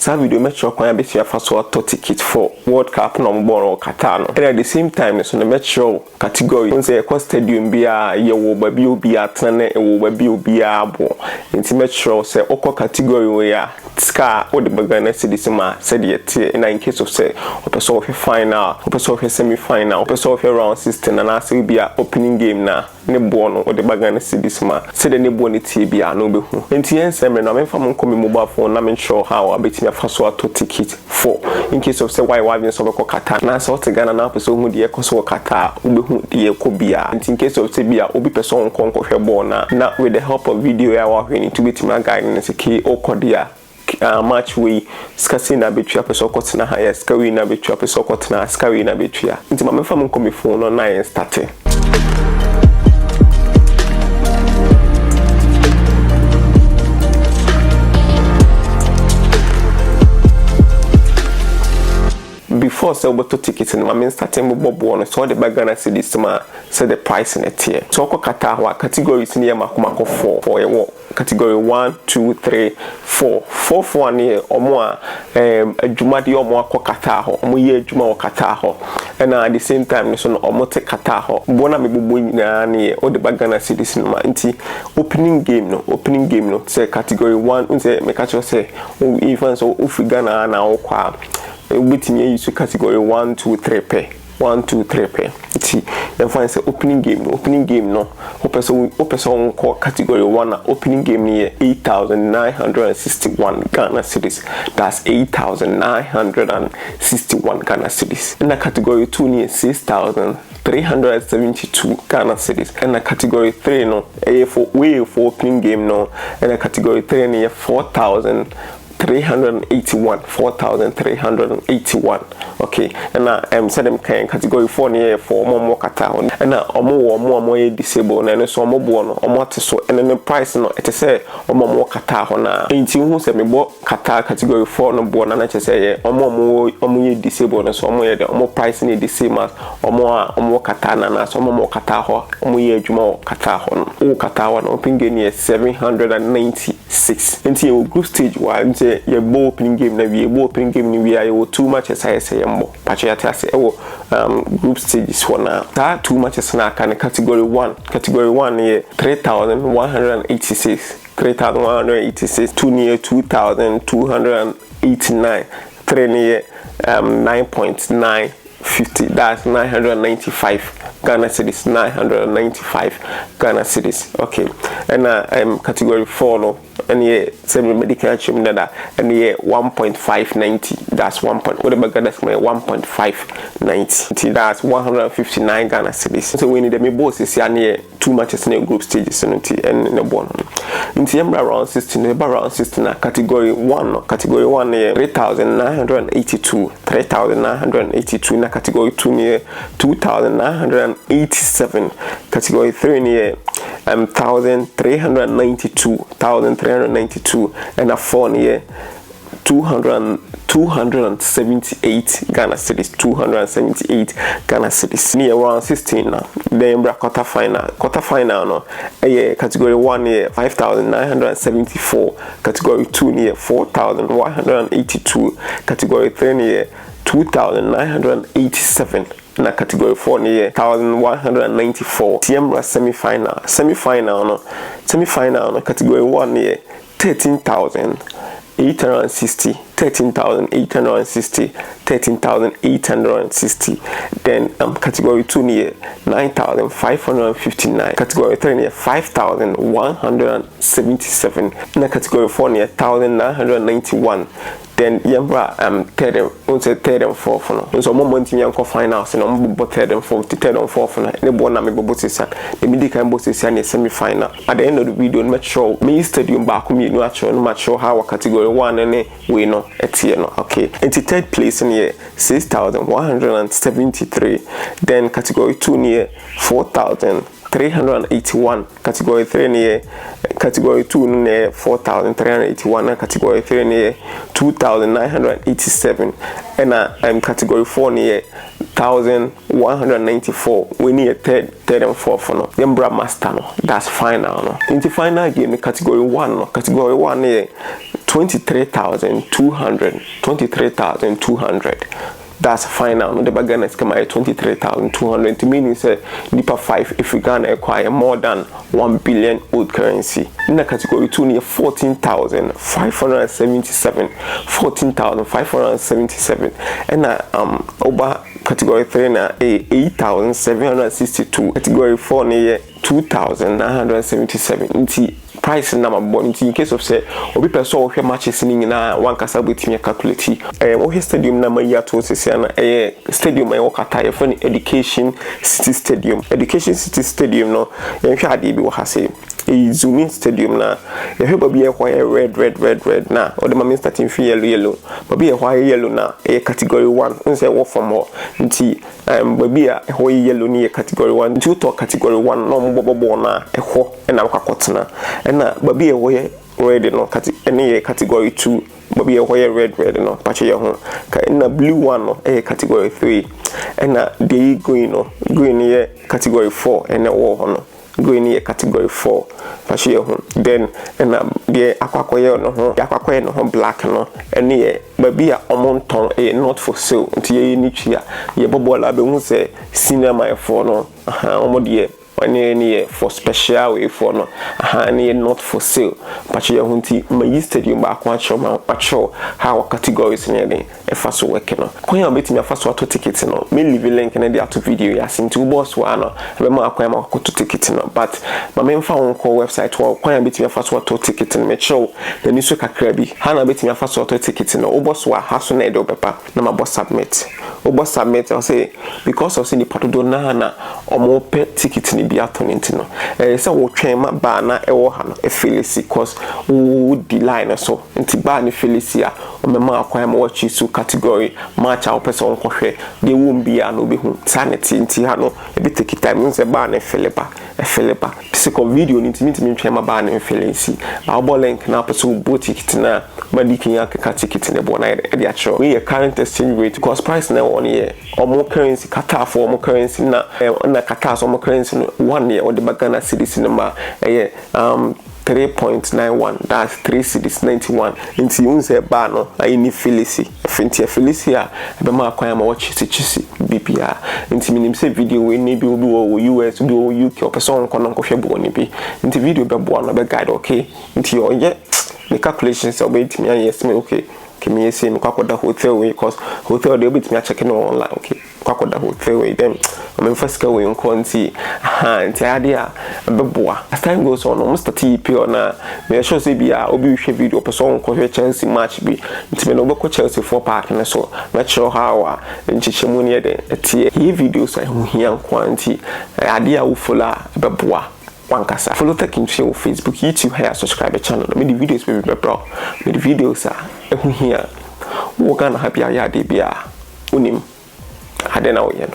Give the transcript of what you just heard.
Sa video make sure kwan be fa so auto ticket for World Cup no mbon Qatar no. And at the same time so make sure category on say stadium bia ye wo ba bi obi atene e wo ba bi obi abo. Nti make sure say okọ category we ya ska o de bagana Cedis ma said yet in case of say opeso of final, opeso of semi final, opeso of round 16 and say bia opening game na ne bono o de bagana Cedis ma said ne bo ne tie bia no be hu. Nti ensem na me fa mo komi mobile phone na me sure how abetimi afa so auto ticket for in case of say why been so be Qatar na so te Ghana na person hu de ekoso Qatar ube hu de ekọ bia. Nti in case of say bia obi person konko hwe ball na with the help of video ya wa hwe ni to betimi guide ne se ki okodia match we skasi na betwa peso kotena ha ya skawi na betwa peso kotena skawi na betwa nti ma mefa monko me phone no na yen start. Before say we to tickets and my starting bobo no so the bagana Cedis ma say the price in it here. So Qatar wa categories near makomako 4 for a category 1 2 3 4 4th one here omo adwuma de omo akọ Qatar ho omo ye adwuma wo Qatar ho and at the same time so omo te Qatar ho bona me bobo nyina ne o the bagana Cedis no ma nti opening game no say category 1 say me catch say even so ufigana na okwa ubitimi use category 1 2 3 pay 1 2 3 pay ti then find say opening game no opeso call category 1 opening game near 8,961 Ghana Cedis. That's 8,961 Ghana Cedis. And the category 2 near 6,372 Ghana Cedis. And the category 3 no for opening game no. And the category 3 near 4,381 okay. And said them kind category 4 near for more Qatar and more disabled and so more born or so and then the price no it say more Qatar na until who say me bought Qatar category 4 no born and I just say more disabled and so more price need the same as more Qatar na so more Qatar ho more juma Qatar ho Qatar no open game near 796 until group stage one say your opening game na we opening game ni we are too much as I say mo patriota say group stages for now that too much as na can category 1 here 3,186 2 near 2,289 3 near 9.950 that's 995 Ghana Cedis. 995 Ghana Cedis. Okay. And category 4 no and yeah semi medical chim that and yeah 1.590 that's 1. Whatever that's my 1.590 that's 159 Ghana Cedis. So we need them both is here too much as in group stages and no bon into around 16 category 1 here 3,982 in category 2 near 2,987 category 3 near 1,392 and a 4 near 278 Ghana Cedis. 278 Ghana Cedis. Near round 16 now. Then quarter final no. Category 1 near 5,974. Category 2 near 4,182. Category 3 near 2,987. Na category 4 near 1,194. Tiembra semi-final no category 1 near 13,860 then category 2 near 9,559 category 3 near 5,177 na category 4 near 1,991 then yembra third and fourth no so moment mi anko finals no mbo third and fourth no ne bo na me bobo sesa the medical bobo sesa ne semi final at the end of the video make sure me stadium back me no actually no match how category 1 and we no etie no okay into third place in here 6,173 then category 2 near 4,381 category 3 near category 2 near 4,381 and category 3 near 2,987 and category 4 near 1,194 we need third and fourth no then master no that's final no into final game category 1 no category 1 near 23,200. That's final. No, the bagana is come 23,200. To mean is Nipa 5 if we gonna acquire more than 1 billion old currency. In the category 2 near 14,577. 14,577. And over category 3 na 8,762. Category 4 near 2,977. Price number born in case of say obi person ohwe matches ni na one kasa betimi calculate ohwe stadium na mayi to sese na stadium e Qatar e for Education City Stadium. Education City Stadium no ye hwe ade bi wo ha say zoom in stadium na ye hwe baby e red na o de ma starting fi yellow baby e hwe yellow na category 1 unse wo from ho nti baby e hwe yellow ni category 1 nti to category 1 no mbobo na e ho na akakotena na baby e hwe red no category 2 baby e hwe red no pache ye ho na blue one no category 3 na dey green ye category 4 na wo ho no green ye category 4 pache ye ho then na de akwakoye no ho akwakoye no ho black no ye baby a omonton not for sale nti ye ni twia ye bobola be hu se cinema e for no omode any for special way for no any not for sale but you hunti my stadium back one show my show how categories in any so work no kwan am betimi afa so auto ticket no me leave link na dey auto video ya sinti boss wa no be ma kwan ma auto ticket no but ma me mfa won call website wa kwan am betimi afa so auto ticket no me show na ni so kakra bi ha na betimi afa so auto ticket no boss wa ha so na e do pepa na ma boss submit I say because of say the patodo na omo pe ticket ni bi ato nti no say wo twen ma ba na e wo ha no e felisi cause wo di line so nti ba ni felisi a o me ma akwan ma watch su category match a person kohwe de wo mbia no be hu sanity nti ha no e be take time nse ba na felepa physical video nti mi twen ma ba na felisi ba bo link na person bo ticket na ma dikin ya ka ticket ne bo na e de a show we current exchange rate because price na one year omo currency Qatar for omo currency na Qatar so omo currency 1 year or the bagana Cedis number 3.91 that's 3 Cedis 91 nti unse ba no ayini felisi felisi a be ma akwan ma watch chisi bibia nti minim se video we ni bi obi wo US bi wo UK o person nko no hwe bo ni bi nti video be bo no be guide okay nti oye the calculations obey me yes me okay kimi yesi me kwakoda hotel we cause hotel dey obey me check no online okay kwakoda hotel we them me first go we nko nti nti ade a beboa as time goes on almost 30 p na me show say bia obi hwe video person nko hwe Chelsea match bi nti me no be ko Chelsea for park na so me show how a nchichemu ne de tie hi videos a hu hia nko nti ade a wo follow beboa wankasa follow techintwi on Facebook, YouTube, here subscribe the channel. Me the videos be bro. Me the videos ehu hia. Wo gana happy ya de bia. Unim. Hade na wo ye no.